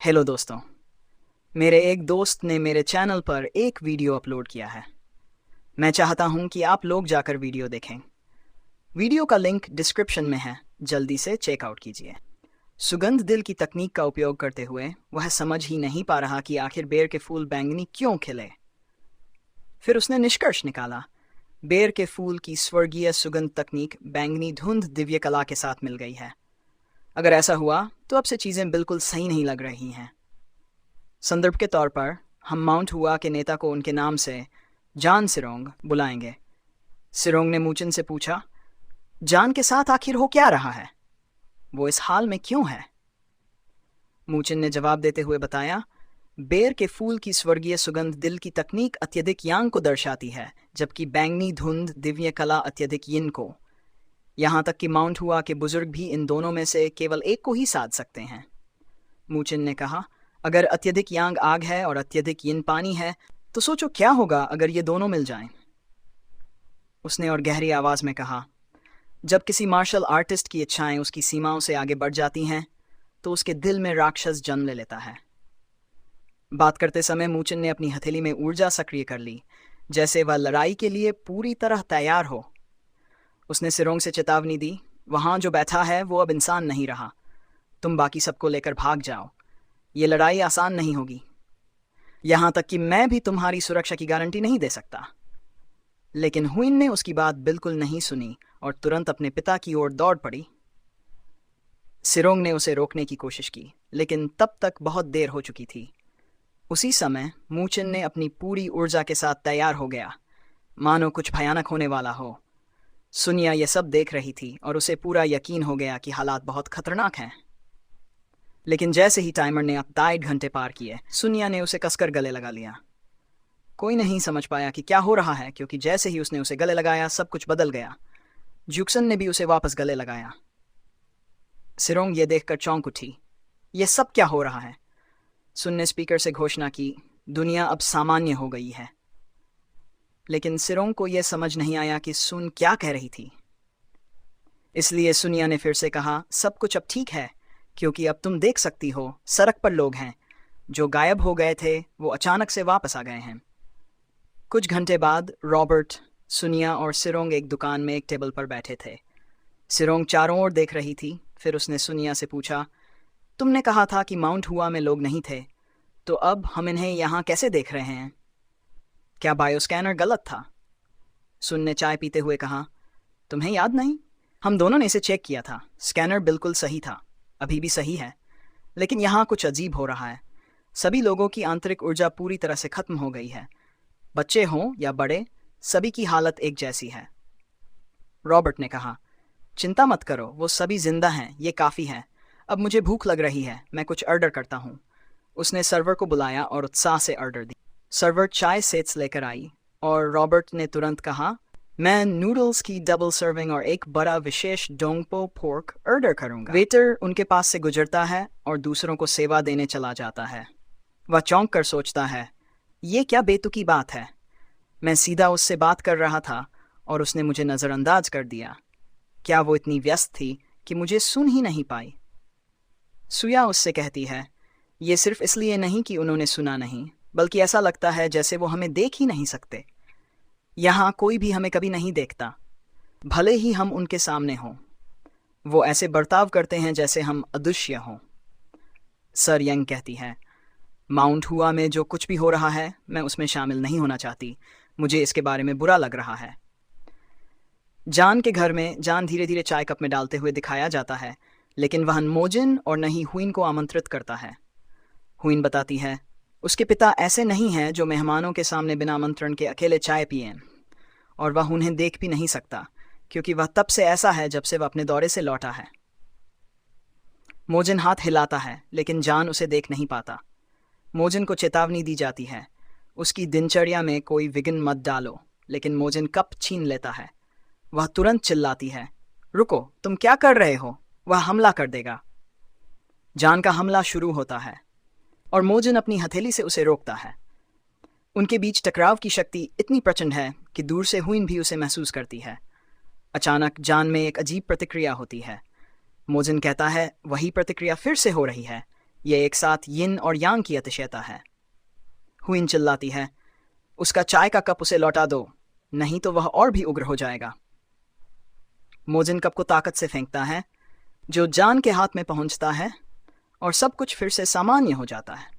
Hello दोस्तों। मेरे एक दोस्त ने मेरे चैनल पर एक वीडियो अपलोड किया है। मैं चाहता हूं कि आप लोग जाकर वीडियो देखें। वीडियो का लिंक डिस्क्रिप्शन में है, जल्दी से चेकआउट कीजिए। सुगंध दिल की तकनीक का उपयोग करते हुए वह समझ ही नहीं पा रहा कि आखिर बेर के फूल बैंगनी क्यों खिले। फिर उसने निष्कर्ष निकाला, बेर के फूल की स्वर्गीय सुगंध तकनीक बैंगनी धुंध दिव्य कला के साथ मिल गई है। अगर ऐसा हुआ तो अब से चीज़ें बिल्कुल सही नहीं लग रही हैं। संदर्भ के तौर पर हम माउंट हुआ के नेता को उनके नाम से जान सिरोंग बुलाएंगे। सिरोंग ने मूचिन से पूछा, जान के साथ आखिर हो क्या रहा है? वो इस हाल में क्यों है? मूचिन ने जवाब देते हुए बताया, बेर के फूल की स्वर्गीय सुगंध दिल की तकनीक अत्यधिक यांग को दर्शाती है, जबकि बैंगनी धुंध दिव्य कला अत्यधिक यिन को। यहाँ तक कि माउंट हुआ के बुजुर्ग भी इन दोनों में से केवल एक को ही साध सकते हैं। मूचिन ने कहा, अगर अत्यधिक यांग आग है और अत्यधिक यिन पानी है, तो सोचो क्या होगा अगर ये दोनों मिल जाएं। उसने और गहरी आवाज में कहा, जब किसी मार्शल आर्टिस्ट की इच्छाएं उसकी सीमाओं से आगे बढ़ जाती हैं, तो उसके दिल में राक्षस जन्म ले लेता है। बात करते समय मूचिन ने अपनी हथेली में ऊर्जा सक्रिय कर ली, जैसे वह लड़ाई के लिए पूरी तरह तैयार हो। उसने सिरोंग से चेतावनी दी, वहां जो बैठा है वो अब इंसान नहीं रहा। तुम बाकी सबको लेकर भाग जाओ। ये लड़ाई आसान नहीं होगी। यहां तक कि मैं भी तुम्हारी सुरक्षा की गारंटी नहीं दे सकता। लेकिन हुइन ने उसकी बात बिल्कुल नहीं सुनी और तुरंत अपने पिता की ओर दौड़ पड़ी। सिरोंग ने उसे रोकने की कोशिश की, लेकिन तब तक बहुत देर हो चुकी थी। उसी समय मूचिन ने अपनी पूरी ऊर्जा के साथ तैयार हो गया, मानो कुछ भयानक होने वाला हो। सुनिया यह सब देख रही थी और उसे पूरा यकीन हो गया कि हालात बहुत खतरनाक हैं। लेकिन जैसे ही टाइमर ने अब 2.5 घंटे पार किए, सुनिया ने उसे कसकर गले लगा लिया। कोई नहीं समझ पाया कि क्या हो रहा है, क्योंकि जैसे ही उसने उसे गले लगाया सब कुछ बदल गया। जुक्सन ने भी उसे वापस गले लगाया। सिरोंग ये देखकर चौंक उठी, यह सब क्या हो रहा है? सुन ने स्पीकर से घोषणा की, दुनिया अब सामान्य हो गई है। लेकिन सिरोंग को यह समझ नहीं आया कि सुन क्या कह रही थी। इसलिए सुनिया ने फिर से कहा, सब कुछ अब ठीक है, क्योंकि अब तुम देख सकती हो सड़क पर लोग हैं। जो गायब हो गए थे वो अचानक से वापस आ गए हैं। कुछ घंटे बाद रॉबर्ट, सुनिया और सिरोंग एक दुकान में एक टेबल पर बैठे थे। सिरोंग चारों ओर देख रही थी। फिर उसने सुनिया से पूछा, तुमने कहा था कि माउंट हुआ में लोग नहीं थे, तो अब हम इन्हें यहाँ कैसे देख रहे हैं? क्या बायोस्कैनर गलत था? सुन ने चाय पीते हुए कहा, तुम्हें याद नहीं? हम दोनों ने इसे चेक किया था। स्कैनर बिल्कुल सही था, अभी भी सही है। लेकिन यहाँ कुछ अजीब हो रहा है। सभी लोगों की आंतरिक ऊर्जा पूरी तरह से खत्म हो गई है। बच्चे हों या बड़े, सभी की हालत एक जैसी है। रॉबर्ट ने कहा, चिंता मत करो, वो सभी जिंदा हैं, ये काफ़ी है। अब मुझे भूख लग रही है, मैं कुछ ऑर्डर करता हूँ। उसने सर्वर को बुलाया और उत्साह से ऑर्डर दी। सर्वर चाय सेट्स लेकर आई और रॉबर्ट ने तुरंत कहा, मैं नूडल्स की डबल सर्विंग और एक बड़ा विशेष डोंगपो पोर्क ऑर्डर करूंगा। वेटर उनके पास से गुजरता है और दूसरों को सेवा देने चला जाता है। वह चौंक कर सोचता है, ये क्या बेतुकी बात है? मैं सीधा उससे बात कर रहा था और उसने मुझे नज़रअंदाज कर दिया। क्या वो इतनी व्यस्त थी कि मुझे सुन ही नहीं पाई? सुया उससे कहती है, ये सिर्फ इसलिए नहीं कि उन्होंने सुना नहीं, बल्कि ऐसा लगता है जैसे वो हमें देख ही नहीं सकते। यहाँ कोई भी हमें कभी नहीं देखता, भले ही हम उनके सामने हों। वो ऐसे बर्ताव करते हैं जैसे हम अदृश्य हों। सर यंग कहती है, माउंट हुआ में जो कुछ भी हो रहा है, मैं उसमें शामिल नहीं होना चाहती। मुझे इसके बारे में बुरा लग रहा है। जान के घर में जान धीरे धीरे चाय कप में डालते हुए दिखाया जाता है, लेकिन वह मोजिन और न ही हुइन को आमंत्रित करता है। हुइन बताती है, उसके पिता ऐसे नहीं हैं जो मेहमानों के सामने बिना आमंत्रण के अकेले चाय पिएं, और वह उन्हें देख भी नहीं सकता, क्योंकि वह तब से ऐसा है जब से वह अपने दौरे से लौटा है। मोजिन हाथ हिलाता है, लेकिन जान उसे देख नहीं पाता। मोजिन को चेतावनी दी जाती है, उसकी दिनचर्या में कोई विघ्न मत डालो, लेकिन मोजिन कप छीन लेता है। वह तुरंत चिल्लाती है, रुको, तुम क्या कर रहे हो? वह हमला कर देगा। जान का हमला शुरू होता है और मोजिन अपनी हथेली से उसे रोकता है। उनके बीच टकराव की शक्ति इतनी प्रचंड है कि दूर से हुइन भी उसे महसूस करती है। अचानक जान में एक अजीब प्रतिक्रिया होती है। मोजिन कहता है, वही प्रतिक्रिया फिर से हो रही है, ये एक साथ यिन और यांग की अतिशयता है। हुइन चिल्लाती है, उसका चाय का कप उसे लौटा दो, नहीं तो वह और भी उग्र हो जाएगा। मोजिन कप को ताकत से फेंकता है, जो जान के हाथ में पहुंचता है और सब कुछ फिर से सामान्य हो जाता है।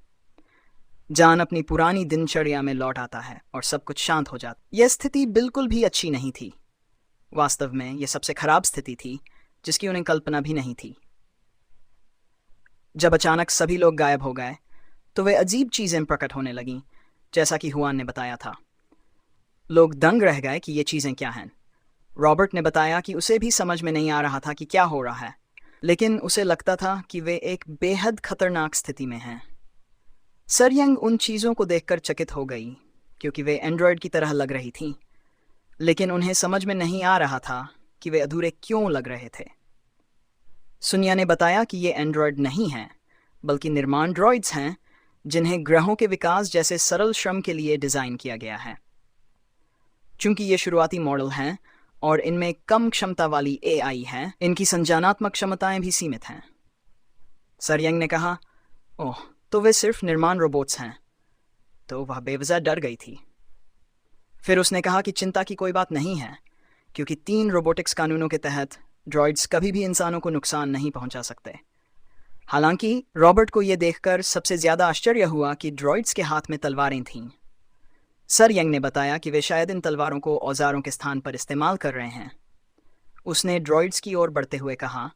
जान अपनी पुरानी दिनचर्या में लौट आता है और सब कुछ शांत हो जाता। यह स्थिति बिल्कुल भी अच्छी नहीं थी। वास्तव में यह सबसे खराब स्थिति थी जिसकी उन्हें कल्पना भी नहीं थी। जब अचानक सभी लोग गायब हो गए तो वे अजीब चीजें प्रकट होने लगीं, जैसा कि हुआन ने बताया था। लोग दंग रह गए कि ये चीजें क्या हैं। रॉबर्ट ने बताया कि उसे भी समझ में नहीं आ रहा था कि क्या हो रहा है, लेकिन उसे लगता था कि वे एक बेहद खतरनाक स्थिति में हैं। सर यंग उन चीज़ों को देखकर चकित हो गई, क्योंकि वे एंड्रॉयड की तरह लग रही थीं, लेकिन उन्हें समझ में नहीं आ रहा था कि वे अधूरे क्यों लग रहे थे। सुनिया ने बताया कि ये एंड्रॉयड नहीं हैं, बल्कि निर्माण ड्रॉइड्स हैं जिन्हें ग्रहों के विकास जैसे सरल श्रम के लिए डिज़ाइन किया गया है। चूंकि ये शुरुआती मॉडल हैं और इनमें कम क्षमता वाली एआई है, इनकी संज्ञानात्मक क्षमताएं भी सीमित हैं। सर यंग ने कहा, ओह, तो वे सिर्फ निर्माण रोबोट्स हैं। तो वह बेवजह डर गई थी। फिर उसने कहा कि चिंता की कोई बात नहीं है, क्योंकि 3 रोबोटिक्स कानूनों के तहत ड्रॉइड्स कभी भी इंसानों को नुकसान नहीं पहुंचा सकते। हालांकि रॉबर्ट को यह देखकर सबसे ज्यादा आश्चर्य हुआ कि ड्रॉइड्स के हाथ में तलवारें थीं। सर यंग ने बताया कि वे शायद इन तलवारों को औजारों के स्थान पर इस्तेमाल कर रहे हैं। उसने ड्रॉइड्स की ओर बढ़ते हुए कहा,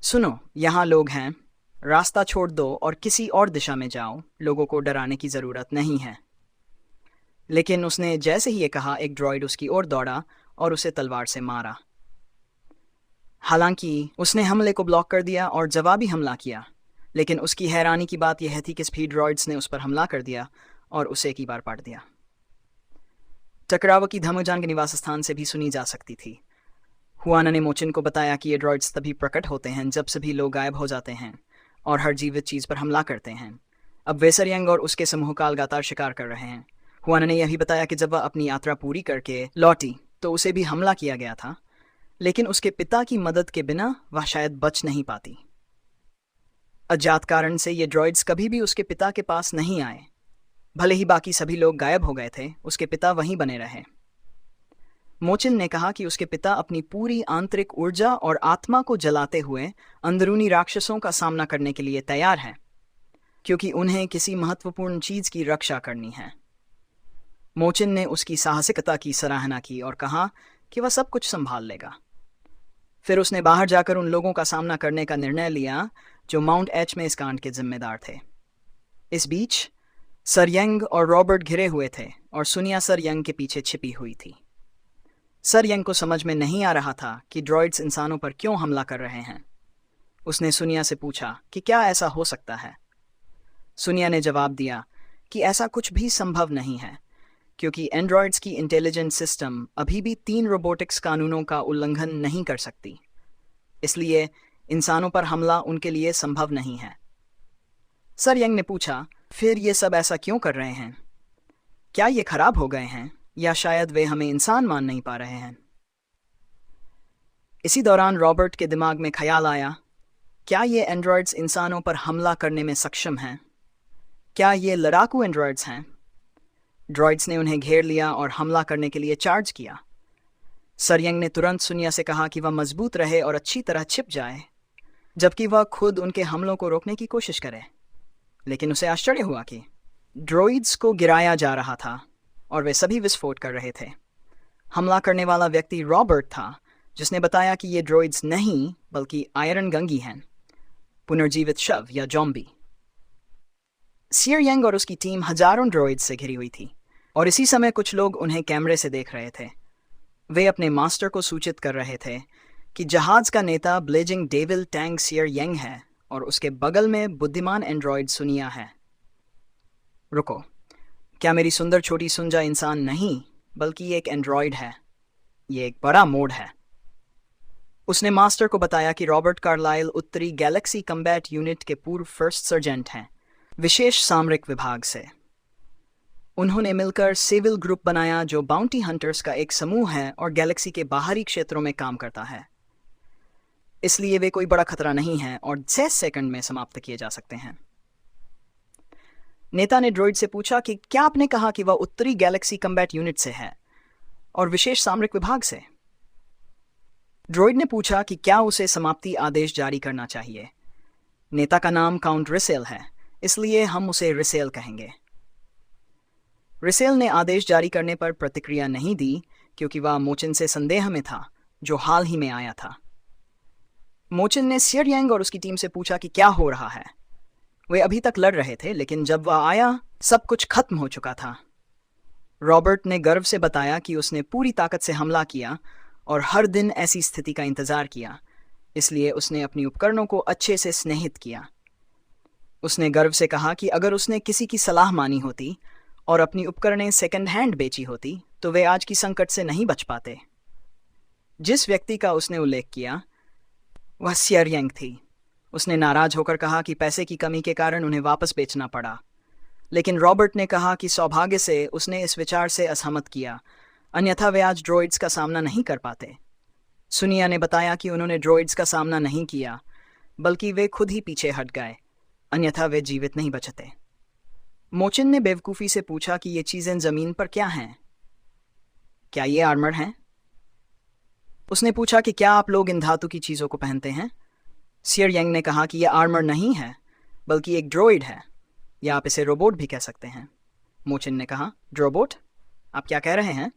सुनो, यहाँ लोग हैं, रास्ता छोड़ दो और किसी और दिशा में जाओ, लोगों को डराने की ज़रूरत नहीं है। लेकिन उसने जैसे ही ये कहा, एक ड्रॉइड उसकी ओर दौड़ा और उसे तलवार से मारा। हालांकि उसने हमले को ब्लॉक कर दिया और जवाबी हमला किया, लेकिन उसकी हैरानी की बात यह थी कि स्पीड ड्रॉइड्स ने उस पर हमला कर दिया और उसे एक ही बार पाट दिया। टकराव की धमजान के निवास स्थान से भी सुनी जा सकती थी। हुआना ने मोचिन को बताया कि ये ड्रॉइड्स तभी प्रकट होते हैं जब सभी लोग गायब हो जाते हैं और हर जीवित चीज़ पर हमला करते हैं। अब वे सर यंग और उसके समूह का लगातार शिकार कर रहे हैं। हुआना ने यह भी बताया कि जब वह अपनी यात्रा पूरी करके लौटी तो उसे भी हमला किया गया था, लेकिन उसके पिता की मदद के बिना वह शायद बच नहीं पाती। अज्ञात कारण से ये ड्रॉइड्स कभी भी उसके पिता के पास नहीं आए। भले ही बाकी सभी लोग गायब हो गए थे, उसके पिता वहीं बने रहे। मोचिन ने कहा कि उसके पिता अपनी पूरी आंतरिक ऊर्जा और आत्मा को जलाते हुए अंदरूनी राक्षसों का सामना करने के लिए तैयार हैं, क्योंकि उन्हें किसी महत्वपूर्ण चीज की रक्षा करनी है। मोचिन ने उसकी साहसिकता की सराहना की और कहा कि वह सब कुछ संभाल लेगा। फिर उसने बाहर जाकर उन लोगों का सामना करने का निर्णय लिया जो माउंट एच में इस कांड के जिम्मेदार थे। इस बीच सर यंग और रॉबर्ट घिरे हुए थे और सुनिया सर यंग के पीछे छिपी हुई थी। सर यंग को समझ में नहीं आ रहा था कि ड्रॉइड्स इंसानों पर क्यों हमला कर रहे हैं। उसने सुनिया से पूछा कि क्या ऐसा हो सकता है। सुनिया ने जवाब दिया कि ऐसा कुछ भी संभव नहीं है, क्योंकि एंड्रॉइड्स की इंटेलिजेंट सिस्टम अभी भी 3 रोबोटिक्स कानूनों का उल्लंघन नहीं कर सकती, इसलिए इंसानों पर हमला उनके लिए संभव नहीं है। सर यंग ने पूछा, फिर ये सब ऐसा क्यों कर रहे हैं? क्या ये खराब हो गए हैं या शायद वे हमें इंसान मान नहीं पा रहे हैं? इसी दौरान रॉबर्ट के दिमाग में ख्याल आया, क्या ये एंड्रॉइड्स इंसानों पर हमला करने में सक्षम हैं? क्या ये लड़ाकू एंड्रॉइड्स हैं? ड्रॉइड्स ने उन्हें घेर लिया और हमला करने के लिए चार्ज किया। सर यंग ने तुरंत सुनिया से कहा कि वह मजबूत रहे और अच्छी तरह छिप जाए, जबकि वह खुद उनके हमलों को रोकने की कोशिश करे। लेकिन उसे आश्चर्य हुआ कि ड्रॉइड्स को गिराया जा रहा था और वे सभी विस्फोट कर रहे थे। हमला करने वाला व्यक्ति रॉबर्ट था, जिसने बताया कि ये ड्रॉइड्स नहीं बल्कि आयरन गंगी हैं, पुनर्जीवित शव या जॉम्बी। सियर यंग और उसकी टीम हजारों ड्रॉइड्स से घिरी हुई थी और इसी समय कुछ लोग उन्हें कैमरे से देख रहे थे। वे अपने मास्टर को सूचित कर रहे थे कि जहाज का नेता ब्लेजिंग डेविल टैंग सियर यंग है और उसके बगल में बुद्धिमान एंड्रॉइड सुनिया है। रुको, क्या मेरी सुंदर छोटी सुंजा इंसान नहीं बल्कि एक एंड्रॉइड है? ये एक बड़ा मोड़ है। उसने मास्टर को बताया कि रॉबर्ट कार्लाइल उत्तरी गैलेक्सी कम्बैट यूनिट के पूर्व फर्स्ट सर्जेंट हैं, विशेष सामरिक विभाग से। उन्होंने मिलकर सिविल ग्रुप बनाया जो बाउंटी हंटर्स का एक समूह है और गैलेक्सी के बाहरी क्षेत्रों में काम करता है। इसलिए वे कोई बड़ा खतरा नहीं है और 6 सेकंड में समाप्त किए जा सकते हैं। नेता ने ड्रॉइड से पूछा कि क्या आपने कहा कि वह उत्तरी गैलेक्सी कम्बैट यूनिट से है और विशेष सामरिक विभाग से? ड्रॉइड ने पूछा कि क्या उसे समाप्ति आदेश जारी करना चाहिए। नेता का नाम काउंट रिसेल है, इसलिए हम उसे रिसेल कहेंगे। रिसेल ने आदेश जारी करने पर प्रतिक्रिया नहीं दी क्योंकि वह मोचिन से संदेह में था, जो हाल ही में आया था। मोचिन ने सियर यांग और उसकी टीम से पूछा कि क्या हो रहा है। वे अभी तक लड़ रहे थे, लेकिन जब वह आया सब कुछ खत्म हो चुका था। रॉबर्ट ने गर्व से बताया कि उसने पूरी ताकत से हमला किया और हर दिन ऐसी स्थिति का इंतजार किया, इसलिए उसने अपनी उपकरणों को अच्छे से स्नेहित किया। उसने गर्व से कहा कि अगर उसने किसी की सलाह मानी होती और अपनी उपकरणें सेकंड हैंड बेची होती तो वे आज की संकट से नहीं बच पाते। जिस व्यक्ति का उसने उल्लेख किया वह सियर यांग थी। उसने नाराज होकर कहा कि पैसे की कमी के कारण उन्हें वापस बेचना पड़ा, लेकिन रॉबर्ट ने कहा कि सौभाग्य से उसने इस विचार से असहमत किया, अन्यथा वे आज ड्रॉइड्स का सामना नहीं कर पाते। सुनिया ने बताया कि उन्होंने ड्रॉइड्स का सामना नहीं किया, बल्कि वे खुद ही पीछे हट गए, अन्यथा वे जीवित नहीं बचते। मोचिन ने बेवकूफ़ी से पूछा कि ये चीज़ें ज़मीन पर क्या हैं? क्या ये आर्मर हैं? उसने पूछा कि क्या आप लोग इन धातु की चीज़ों को पहनते हैं? सियर यांग ने कहा कि यह आर्मर नहीं है, बल्कि एक ड्रॉइड है, या आप इसे रोबोट भी कह सकते हैं। मोचिन ने कहा, ड्रोबोट? आप क्या कह रहे हैं?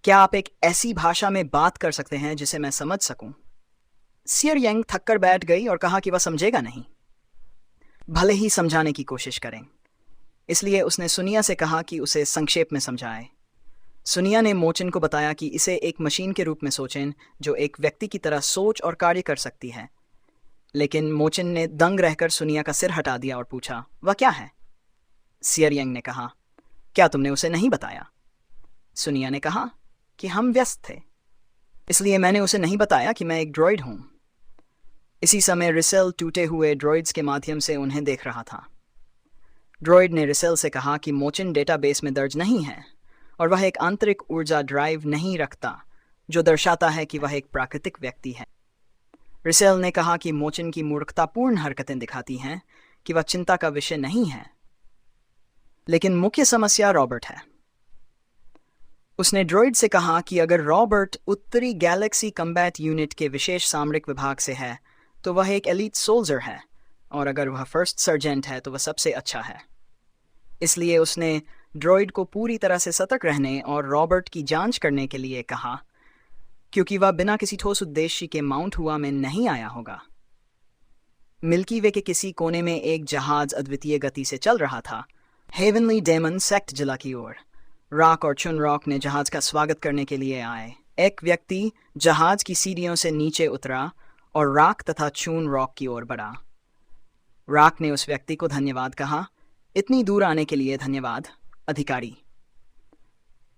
क्या आप एक ऐसी भाषा में बात कर सकते हैं जिसे मैं समझ सकूं? सियर यांग थककर बैठ गई और कहा कि वह समझेगा नहीं, भले ही समझाने की कोशिश करें। इसलिए उसने सुनिया से कहा कि उसे संक्षेप में समझाए। सुनिया ने मोचिन को बताया कि इसे एक मशीन के रूप में सोचें जो एक व्यक्ति की तरह सोच और कार्य कर सकती है। लेकिन मोचिन ने दंग रहकर सुनिया का सिर हटा दिया और पूछा, वह क्या है? सियर यांग ने कहा, क्या तुमने उसे नहीं बताया? सुनिया ने कहा कि हम व्यस्त थे, इसलिए मैंने उसे नहीं बताया कि मैं एक ड्रॉइड हूं। इसी समय रिसेल टूटे हुए ड्रॉइड्स के माध्यम से उन्हें देख रहा था। ड्रॉइड ने रिसेल से कहा कि मोचिन डेटाबेस में दर्ज नहीं है और वह एक आंतरिक ऊर्जा ड्राइव नहीं रखता, जो दर्शाता है कि वह एक प्राकृतिक व्यक्ति है। रिसेल ने कहा कि मोचिन की मूर्खतापूर्ण हरकतें दिखाती हैं कि वह चिंता का विषय नहीं है, लेकिन मुख्य समस्या रॉबर्ट है। उसने ड्रॉइड से कहा कि अगर रॉबर्ट उत्तरी गैलेक्सी कम्बैट यूनिट के विशेष सामरिक विभाग से है तो वह एक एलीट सोल्जर है, और अगर वह फर्स्ट सर्जेंट है तो वह सबसे अच्छा है। इसलिए उसने ड्रॉइड को पूरी तरह से सतर्क रहने और रॉबर्ट की जांच करने के लिए कहा, क्योंकि वह बिना किसी ठोस उद्देश्य के माउंट हुआ में नहीं आया होगा। मिल्की वे के किसी कोने में एक जहाज अद्वितीय गति से चल रहा था, हेवनली डेमन सेक्ट जिला की ओर। रॉक और चुन रॉक ने जहाज का स्वागत करने के लिए आए। एक व्यक्ति जहाज की सीढ़ियों से नीचे उतरा और रॉक तथा चुन रॉक की ओर बढ़ा। रॉक ने उस व्यक्ति को धन्यवाद कहा, इतनी दूर आने के लिए धन्यवाद, अधिकारी।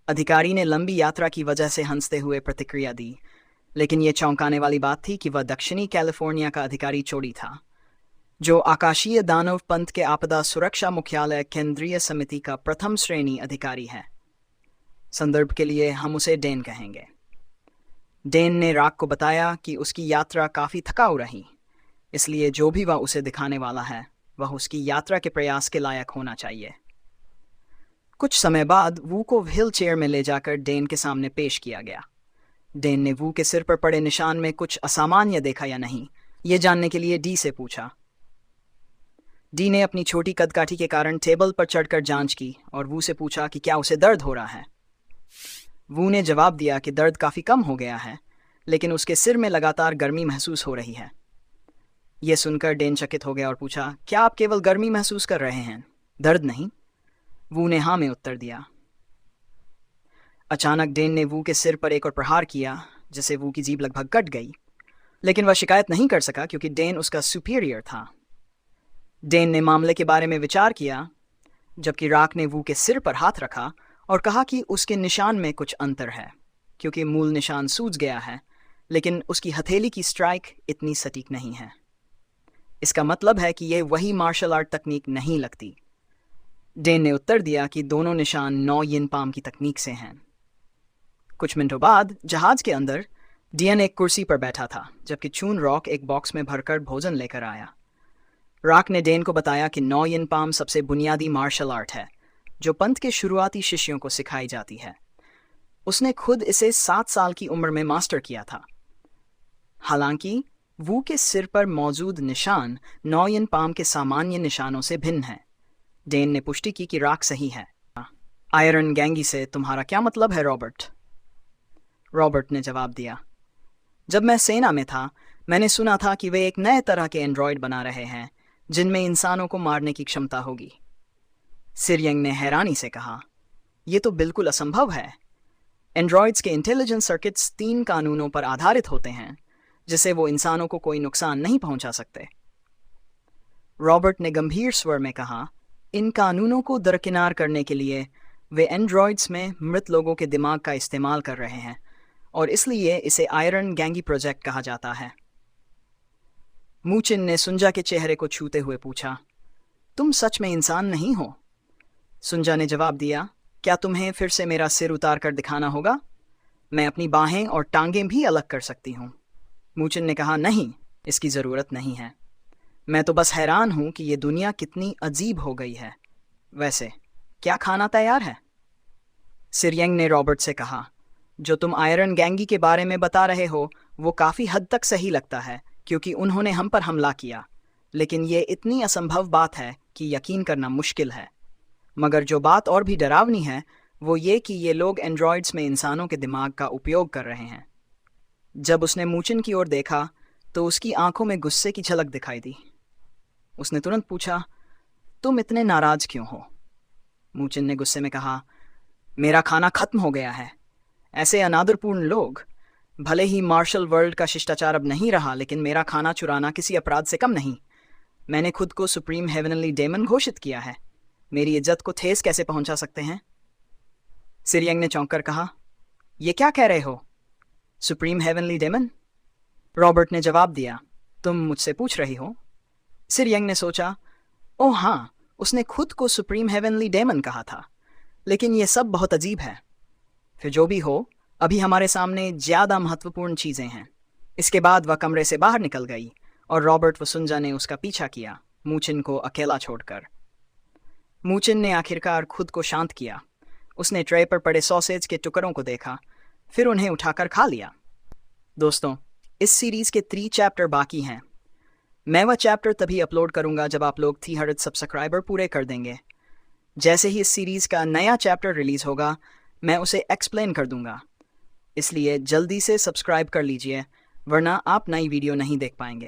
अधिकारी ने लंबी यात्रा की वजह से हंसते हुए प्रतिक्रिया दी, लेकिन यह चौंकाने वाली बात थी कि वह दक्षिणी कैलिफोर्निया का अधिकारी चोड़ी था, जो आकाशीय दानव पंथ के आपदा सुरक्षा मुख्यालय केंद्रीय समिति का प्रथम श्रेणी अधिकारी है। संदर्भ के लिए हम उसे डेन कहेंगे। डेन ने रॉक को बताया कि उसकी यात्रा काफ़ी थकाऊ रही, इसलिए जो भी वह उसे दिखाने वाला है वह उसकी यात्रा के प्रयास के लायक होना चाहिए। कुछ समय बाद वू को व्हील चेयर में ले जाकर डेन के सामने पेश किया गया। डेन ने वू के सिर पर पड़े निशान में कुछ असामान्य देखा या नहीं, ये जानने के लिए डी से पूछा। डी ने अपनी छोटी कदकाठी के कारण टेबल पर चढ़कर जांच की और वू से पूछा कि क्या उसे दर्द हो रहा है। वू ने जवाब दिया कि दर्द काफ़ी कम हो गया है, लेकिन उसके सिर में लगातार गर्मी महसूस हो रही है। यह सुनकर डेन चकित हो गया और पूछा, क्या आप केवल गर्मी महसूस कर रहे हैं, दर्द नहीं? वू ने हाँ में उत्तर दिया। अचानक डेन ने वू के सिर पर एक और प्रहार किया, जिससे वू की जीभ लगभग कट गई, लेकिन वह शिकायत नहीं कर सका क्योंकि डेन उसका सुपीरियर था। डेन ने मामले के बारे में विचार किया, जबकि रॉक ने वू के सिर पर हाथ रखा और कहा कि उसके निशान में कुछ अंतर है, क्योंकि मूल निशान सूज गया है, लेकिन उसकी हथेली की स्ट्राइक इतनी सटीक नहीं है। इसका मतलब है कि यह वही मार्शल आर्ट तकनीक नहीं लगती। डेन ने उत्तर दिया कि दोनों निशान 9 यिन पाम की तकनीक से हैं। कुछ मिनटों बाद जहाज के अंदर डियन एक कुर्सी पर बैठा था, जबकि चून रॉक एक बॉक्स में भरकर भोजन लेकर आया। रॉक ने डेन को बताया कि नौ यिन पाम सबसे बुनियादी मार्शल आर्ट है जो पंथ के शुरुआती शिष्यों को सिखाई जाती है। उसने खुद इसे 7 साल की उम्र में मास्टर किया था। हालांकि वू के सिर पर मौजूद निशान नौ यिन पाम के सामान्य निशानों से भिन्न है। डेन ने पुष्टि की कि रॉक सही है। आयरन गैंगी से तुम्हारा क्या मतलब है, रॉबर्ट? रॉबर्ट ने जवाब दिया, जब मैं सेना में था मैंने सुना था कि वे एक नए तरह के एंड्रॉयड बना रहे हैं जिनमें इंसानों को मारने की क्षमता होगी। सिरयंग ने हैरानी से कहा, यह तो बिल्कुल असंभव है। एंड्रॉयड्स के इंटेलिजेंस सर्किट्स 3 कानूनों पर आधारित होते हैं जिससे वो इंसानों को कोई नुकसान नहीं पहुंचा सकते। रॉबर्ट ने गंभीर स्वर में कहा, इन कानूनों को दरकिनार करने के लिए वे एंड्रॉयड्स में मृत लोगों के दिमाग का इस्तेमाल कर रहे हैं और इसलिए इसे आयरन गैंगी प्रोजेक्ट कहा जाता है। मूचिन ने सुंजा के चेहरे को छूते हुए पूछा, तुम सच में इंसान नहीं हो? सुंजा ने जवाब दिया, क्या तुम्हें फिर से मेरा सिर उतार कर दिखाना होगा? मैं अपनी बाहें और टांगें भी अलग कर सकती हूँ। मूचिन ने कहा, नहीं, इसकी ज़रूरत नहीं है। मैं तो बस हैरान हूँ कि ये दुनिया कितनी अजीब हो गई है। वैसे क्या खाना तैयार है? सिरयंग ने रॉबर्ट से कहा, जो तुम आयरन गैंगी के बारे में बता रहे हो वो काफ़ी हद तक सही लगता है क्योंकि उन्होंने हम पर हमला किया, लेकिन ये इतनी असंभव बात है कि यकीन करना मुश्किल है। मगर जो बात और भी डरावनी है वो ये कि ये लोग एंड्रॉयड्स में इंसानों के दिमाग का उपयोग कर रहे हैं। जब उसने मूचिन की ओर देखा तो उसकी आंखों में गुस्से की झलक दिखाई दी। उसने तुरंत पूछा, तुम इतने नाराज क्यों हो? मूचिन ने गुस्से में कहा, मेरा खाना खत्म हो गया है। ऐसे अनादरपूर्ण लोग, भले ही मार्शल वर्ल्ड का शिष्टाचार अब नहीं रहा, लेकिन मेरा खाना चुराना किसी अपराध से कम नहीं। मैंने खुद को सुप्रीम हेवनली डेमन घोषित किया है। मेरी इज्जत को ठेस कैसे पहुंचा सकते हैं? सिरयंग ने चौंक कर कहा, ये क्या कह रहे हो? Supreme heavenly daemon? रॉबर्ट ने जवाब दिया, तुम मुझसे पूछ रही हो? सिरयंग ने सोचा, ओह हाँ, उसने खुद को सुप्रीम हेवनली डेमन कहा था, लेकिन यह सब बहुत अजीब है। फिर जो भी हो, अभी हमारे सामने ज़्यादा महत्वपूर्ण चीज़ें हैं। इसके बाद वह कमरे से बाहर निकल गई और रॉबर्ट व सुंजा ने उसका पीछा किया, मूचिन को अकेला छोड़कर। मूचिन ने आखिरकार खुद को शांत किया। उसने ट्रे पर पड़े सॉसेज के टुकड़ों को देखा, फिर उन्हें उठाकर खा लिया। दोस्तों, इस सीरीज़ के 3 चैप्टर बाकी हैं। मैं वह चैप्टर तभी अपलोड करूंगा जब आप लोग 300 सब्सक्राइबर पूरे कर देंगे। जैसे ही इस सीरीज़ का नया चैप्टर रिलीज़ होगा मैं उसे एक्सप्लेन कर दूंगा, इसलिए जल्दी से सब्सक्राइब कर लीजिए, वरना आप नई वीडियो नहीं देख पाएंगे।